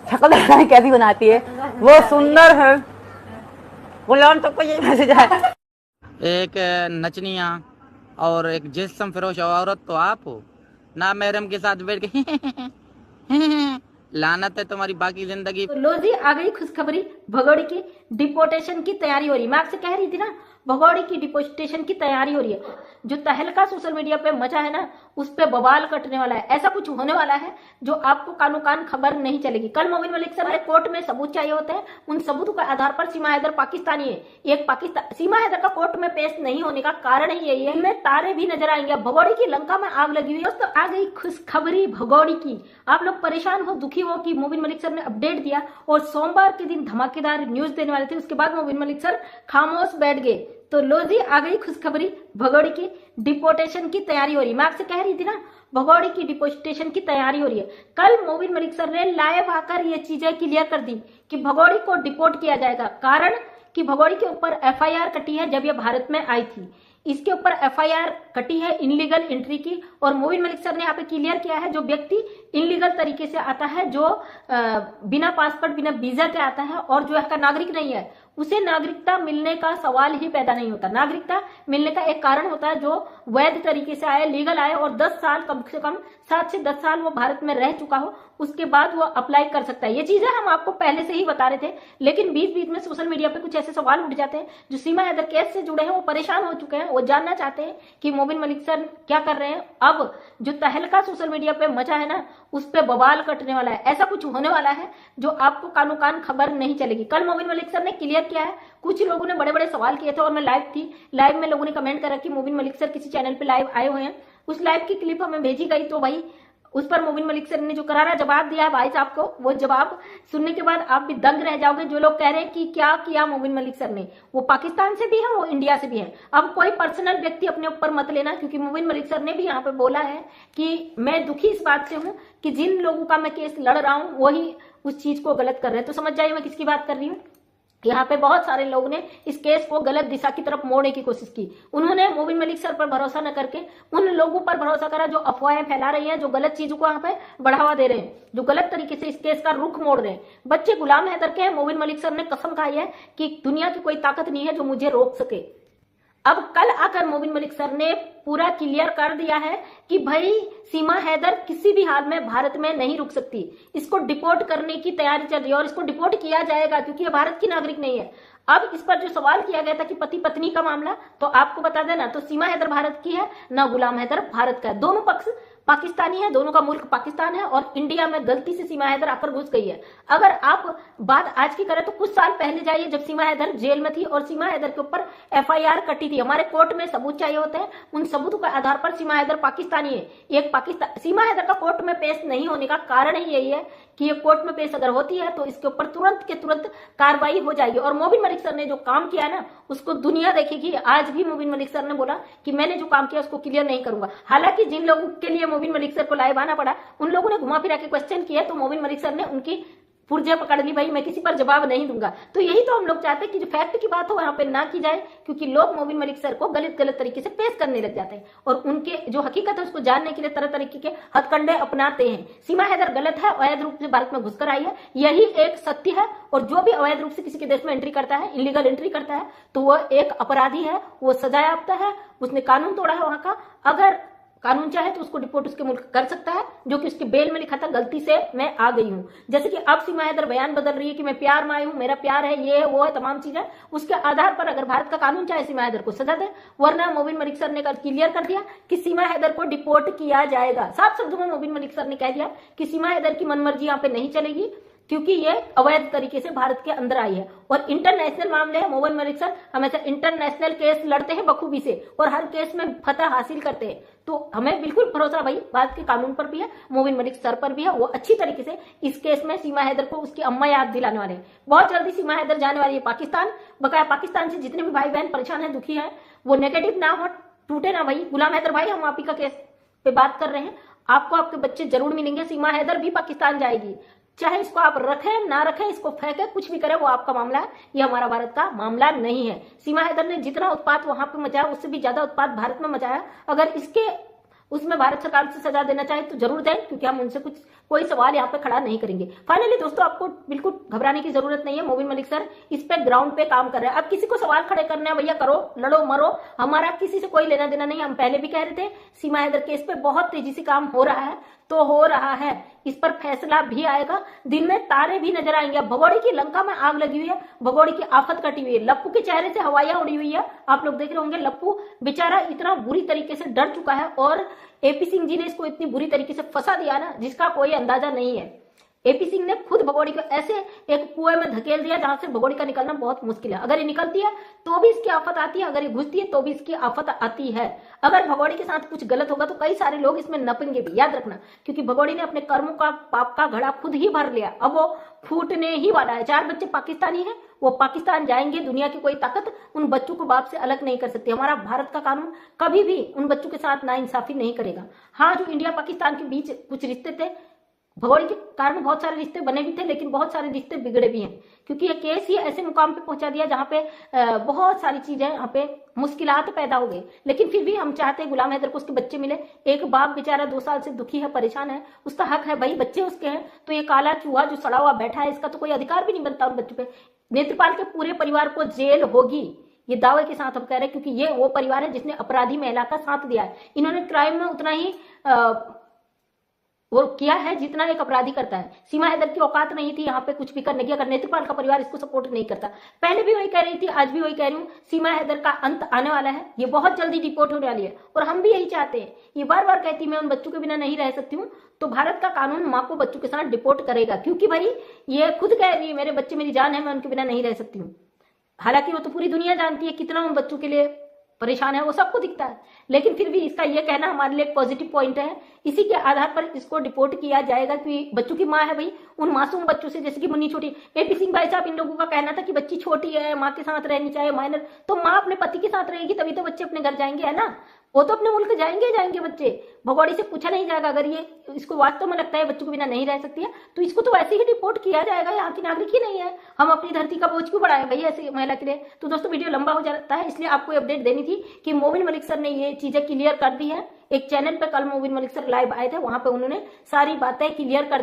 शक्ल देखना है कैसी बनाती है, वो सुंदर है। गुलाम तक को यही मैसेज है। एक नचनिया और एक जिस्म फरोश औरत तो आप हो ना, महरम के साथ बैठ के लानत है तुम्हारी बाकी जिंदगी। तो लो जी, आ गई खुशखबरी। भगोड़े की डिपोटेशन की तैयारी हो रही है। मैं आपसे कह रही थी ना, भगोड़े की डिपोटेशन की तैयारी हो रही है। जो तहलका सोशल मीडिया पे मचा है ना, उस पे बवाल कटने वाला है। ऐसा कुछ होने वाला है जो आपको कानो कान खबर नहीं चलेगी। कल मोबिन मलिक सर ने कोर्ट में सबूत चाहिए होते हैं, उन सबूतों के आधार पर सीमा हैदर पाकिस्तानी है, एक पाकिस्तान सीमा हैदर का कोर्ट में पेश नहीं होने का कारण ही यही है। इनमें तारे भी नजर आएंगे। भगोड़े की लंका में आग लगी हुई है। दोस्तों, आ गई खुशखबरी भगोड़े की। आप लोग परेशान हो, दुखी हो कि मोबिन मलिक सर ने अपडेट दिया और सोमवार के दिन धमाकेदार न्यूज देने वाले थे, उसके बाद मोबिन मलिक सर खामोश बैठ गए। तो लो जी, आ गई खुशखबरी। भगोड़े की डिपोटेशन की तैयारी हो रही है। मैं आपसे कह रही थी ना, भगोड़े की डिपोटेशन की तैयारी हो रही है। कल मोबिन मलिक सर ने लाइव आकर ये चीजें क्लियर कर दी कि भगोड़े को डिपोर्ट किया जाएगा। कारण कि भगोड़े के ऊपर एफआईआर कटी है जब ये भारत में आई थी। इसके ऊपर एफआईआर कटी है इनलीगल एंट्री की, और मोबिन मलिक सर ने यहाँ पे क्लियर किया है, जो व्यक्ति इनलीगल तरीके से आता है, जो बिना पासपोर्ट बिना वीजा के आता है और जो यहाँ का नागरिक नहीं है, उसे नागरिकता मिलने का सवाल ही पैदा नहीं होता। नागरिकता मिलने का एक कारण होता है जो वैध तरीके से आए, लीगल आए और 10 साल कम से कम 7 से 10 साल वो भारत में रह चुका हो, उसके बाद वो अप्लाई कर सकता है। ये चीजें हम आपको पहले से ही बता रहे थे, लेकिन बीच बीच में सोशल मीडिया पे कुछ ऐसे सवाल उठ जाते हैं। जो सीमा हैदर केस से जुड़े हैं वो परेशान हो चुके हैं, वो जानना चाहते हैं कि मोबिन मलिक सर क्या कर रहे हैं। अब जो तहलका सोशल मीडिया पे मचा है ना, उस पे बवाल कटने वाला है। ऐसा कुछ होने वाला है जो आपको कानो कान खबर नहीं चलेगी। कल मोबिन मलिक सर ने क्लियर किया है। कुछ लोगों ने बड़े बड़े सवाल किए थे और मैं लाइव थी। लाइव में लोगों ने कमेंट करा कि मोबिन मलिक सर किसी चैनल पे लाइव आए हुए हैं। उस लाइव की क्लिप हमें भेजी गई, तो भाई उस पर मोबिन मलिक सर ने जो करारा जवाब दिया है भाई साहब को, वो जवाब सुनने के बाद आप भी दंग रह जाओगे। जो लोग कह रहे हैं कि क्या किया मोबिन मलिक सर ने, वो पाकिस्तान से भी है, वो इंडिया से भी है। अब कोई पर्सनल व्यक्ति अपने ऊपर मत लेना, क्योंकि मोबिन मलिक सर ने भी यहाँ पे बोला है कि मैं दुखी इस बात से हूँ कि जिन लोगों का मैं केस लड़ रहा हूँ वही उस चीज को गलत कर रहे हैं। तो समझ जाइए मैं किसकी बात कर रही हूँ। यहाँ पे बहुत सारे लोगों ने इस केस को गलत दिशा की तरफ मोड़ने की कोशिश की। उन्होंने मोबिन मलिक सर पर भरोसा न करके उन लोगों पर भरोसा करा जो अफवाहें फैला रही हैं, जो गलत चीजों को यहाँ पे बढ़ावा दे रहे हैं, जो गलत तरीके से इस केस का रुख मोड़ रहे हैं। बच्चे गुलाम हैदर के हैं। मोबिन मलिक सर ने कसम खाई है कि दुनिया की कोई ताकत नहीं है जो मुझे रोक सके। अब कल आकर मोबिन मलिक सर ने पूरा क्लियर कर दिया है कि भाई सीमा हैदर किसी भी हाल में भारत में नहीं रुक सकती। इसको डिपोर्ट करने की तैयारी चल रही है और इसको डिपोर्ट किया जाएगा क्योंकि ये भारत की नागरिक नहीं है। अब इस पर जो सवाल किया गया था कि पति पत्नी का मामला, तो आपको बता देना, तो सीमा हैदर भारत की है ना गुलाम हैदर भारत का है। दोनों पक्ष पाकिस्तानी है, दोनों का मुल्क पाकिस्तान है और इंडिया में गलती से सीमा हैदर आकर घुस गई है। अगर आप बात आज की करें तो कुछ साल पहले जाइए जब सीमा हैदर जेल में थी और सीमा हैदर के ऊपर एफआईआर कटी थी। हमारे कोर्ट में सबूत चाहिए होते हैं, उन सबूतों के आधार पर सीमा हैदर पाकिस्तानी है, एक पाकिस्तान सीमा हैदर का कोर्ट में पेश नहीं होने का कारण ही यही है कि ये कोर्ट में पेश अगर होती है तो इसके ऊपर तुरंत के तुरंत कार्रवाई हो जाएगी। और मोबिन मलिक सर ने जो काम किया ना, उसको दुनिया देखेगी। आज भी मोबिन मलिक सर ने बोला कि मैंने जो काम किया उसको क्लियर नहीं करूंगा। हालांकि जिन लोगों के लिए मोबिन मलिक सर को लाइव आना पड़ा, उन लोगों ने घुमा फिरा के क्वेश्चन किया, तो मोबिन मलिक सर ने उनकी पुर्जे पकड़ ली, भाई मैं किसी पर जवाब नहीं दूंगा। तो यही तो हम लोग चाहते हैं कि जो फैक्ट की बात हो वहां पे ना की जाए, क्योंकि लोग मोबिन मलिक सर को गलत गलत तरीके से पेश करने लग जाते हैं और उनके जो हकीकत है उसको जानने के लिए तरह तरीके के हथकंडे अपनाते हैं। सीमा हैदर गलत है, अवैध रूप से भारत में घुसकर आई है, यही एक सत्य है। और जो भी अवैध रूप से किसी के देश में एंट्री करता है, इलीगल एंट्री करता है, तो वह एक अपराधी है, वो सजायाफ्ता है, उसने कानून तोड़ा है वहां का। अगर कानून चाहे तो उसको डिपोर्ट उसके मुल्क कर सकता है, जो कि उसके बेल में लिखा था गलती से मैं आ गई हूं। जैसे कि अब सीमा हैदर बयान बदल रही है कि मैं प्यार में आई हूं, मेरा प्यार है, ये है वो है, तमाम चीजें। उसके आधार पर अगर भारत का कानून चाहे सीमा हैदर को सजा दे, वरना मोबिन मलिक सर ने कल क्लियर कर दिया कि सीमा हैदर को डिपोर्ट किया जाएगा। साफ शब्दों में मोबिन मलिक सर ने कह दिया कि सीमा हैदर की मनमर्जी यहाँ पे नहीं चलेगी, क्योंकि ये अवैध तरीके से भारत के अंदर आई है। और इंटरनेशनल मामले है, मोबिन मलिक सर हमेशा इंटरनेशनल केस लड़ते हैं बखूबी से और हर केस में फतह हासिल करते हैं। तो हमें बिल्कुल भरोसा भाई भारत के कानून पर भी है, मोबिन मलिक सर पर भी है। वो अच्छी तरीके से इस केस में सीमा हैदर को उसकी अम्मा याद दिलाने वाले हैं। बहुत जल्दी सीमा हैदर जाने वाली है पाकिस्तान। बकाया पाकिस्तान से जितने भी भाई बहन परेशान है, दुखी है, वो नेगेटिव ना हो, टूटे ना भाई। गुलाम हैदर भाई, हम आप ही का केस पे बात कर रहे हैं, आपको आपके बच्चे जरूर मिलेंगे। सीमा हैदर भी पाकिस्तान जाएगी, चाहे इसको आप रखें ना रखें, इसको फेंके, कुछ भी करें, वो आपका मामला है, ये हमारा भारत का मामला नहीं है। सीमा हैदर ने जितना उत्पात वहां पे मचाया उससे भी ज्यादा उत्पात भारत में मचाया। अगर इसके उसमें भारत सरकार से सजा देना चाहे तो जरूर दें, क्योंकि हम उनसे कोई सवाल यहाँ पे खड़ा नहीं करेंगे। फाइनली दोस्तों, आपको बिल्कुल घबराने की जरूरत नहीं है। मोबिन मलिक सर इस पे ग्राउंड पे काम कर रहे हैं। अब किसी को सवाल खड़े करना है, भैया करो, लड़ो मरो, हमारा किसी से कोई लेना देना नहीं। हम पहले भी कह रहे थे सीमा हैदर केस पे बहुत तेजी से काम हो रहा है, तो हो रहा है, इस पर फैसला भी आएगा, दिन में तारे भी नजर आएंगे। भगोड़े की लंका में आग लगी हुई है, भगोड़े की आफत कटी हुई है, लप्पू के चेहरे से हवाइयां उड़ी हुई है। आप लोग देख रहे होंगे, लप्पू बेचारा इतना बुरी तरीके से डर चुका है और एपी सिंह जी ने इसको इतनी बुरी तरीके से फंसा दिया ना, जिसका कोई अंदाजा नहीं है। एपी सिंह ने खुद भगोड़ी को ऐसे एक कुएं में धकेल दिया जहां से भगोड़ी का निकलना बहुत मुश्किल है। अगर ये निकलती है तो भी इसकी आफत आती है, अगर ये घुसती है तो भी इसकी आफत आती है। अगर भगोड़ी के साथ कुछ गलत होगा तो कई सारे लोग इसमें नपेंगे भी, याद रखना, क्योंकि भगोड़ी ने अपने कर्मों का, पाप का घड़ा खुद ही भर लिया। अब वो फूटने ही वाला है। 4 बच्चे पाकिस्तानी है, वो पाकिस्तान जाएंगे। दुनिया की कोई ताकत उन बच्चों को बाप से अलग नहीं कर सकती। हमारा भारत का कानून कभी भी उन बच्चों के साथ नाइंसाफी नहीं करेगा। हाँ, जो इंडिया पाकिस्तान के बीच कुछ रिश्ते थे, भगोड़ी के कारण बहुत सारे रिश्ते बने भी थे, लेकिन बहुत सारे रिश्ते बिगड़े भी हैं, क्योंकि ये केस ही ऐसे मुकाम पे पहुंचा दिया जहां पे बहुत सारी चीजें, यहाँ पे मुश्किलात पैदा हो गई। लेकिन फिर भी हम चाहते हैं गुलाम हैदर को उसके बच्चे मिले। एक बाप बेचारा 2 साल से दुखी है, परेशान है, उसका हक है भाई, बच्चे उसके हैं। तो ये काला चूहा जो सड़ा हुआ बैठा है, इसका तो कोई अधिकार भी नहीं बनता उन बच्चों पे। नेत्रपाल के पूरे परिवार को जेल होगी, ये दावे के साथ हम कह रहे हैं, क्योंकि ये वो परिवार है जिसने अपराधी महिला का साथ दिया है। इन्होंने क्राइम में उतना ही वो किया है जितना एक अपराधी करता है। सीमा हैदर की औकात नहीं थी यहाँ पे कुछ भी करने की, अगर नेत्रपाल का परिवार इसको सपोर्ट नहीं करता। पहले भी वही कह रही थी, आज भी वही कह रही हूँ, सीमा हैदर का अंत आने वाला है, ये बहुत जल्दी डिपोर्ट होने वाली है, और हम भी यही चाहते हैं। ये बार बार कहती मैं उन बच्चों के बिना नहीं रह सकती हूँ, तो भारत का कानून माँ को बच्चों के साथ डिपोर्ट करेगा, क्योंकि भाई ये खुद कह रही है मेरे बच्चे मेरी जान है, मैं उनके बिना नहीं रह सकती हूँ। हालांकि वो तो पूरी दुनिया जानती है कितना उन बच्चों के लिए परेशान है, वो सबको दिखता है, लेकिन फिर भी इसका ये कहना हमारे लिए एक पॉजिटिव पॉइंट है। इसी के आधार पर इसको डिपोर्ट किया जाएगा कि बच्चों की माँ है भाई, उन मासूम बच्चों से, जैसे कि मुन्नी छोटी। एपी सिंह भाई साहब, इन लोगों का कहना था कि बच्ची छोटी है, माँ के साथ रहनी चाहिए, माइनर, तो माँ अपने पति के साथ रहेगी तभी तो बच्चे अपने घर जाएंगे, है ना। वो तो अपने मुल्क जाएंगे बच्चे, भगोड़ी से पूछा नहीं जाएगा। अगर ये इसको वास्तव में लगता है बच्चों के बिना नहीं रह सकती है, तो इसको तो वैसे ही डिपोर्ट किया जाएगा, यहाँ की नागरिक ही नहीं है। हम अपनी धरती का बोझ क्यों बढ़ाएं भाई ऐसी महिला के लिए। तो दोस्तों, वीडियो लंबा हो जाता है, इसलिए आपको अपडेट देनी थी कि मोबिन मलिक सर ने ये चीजें क्लियर कर दी है। एक चैनल पे कल मोबिन मलिक सर लाइव आए थे, वहां पे उन्होंने सारी बातें क्लियर कर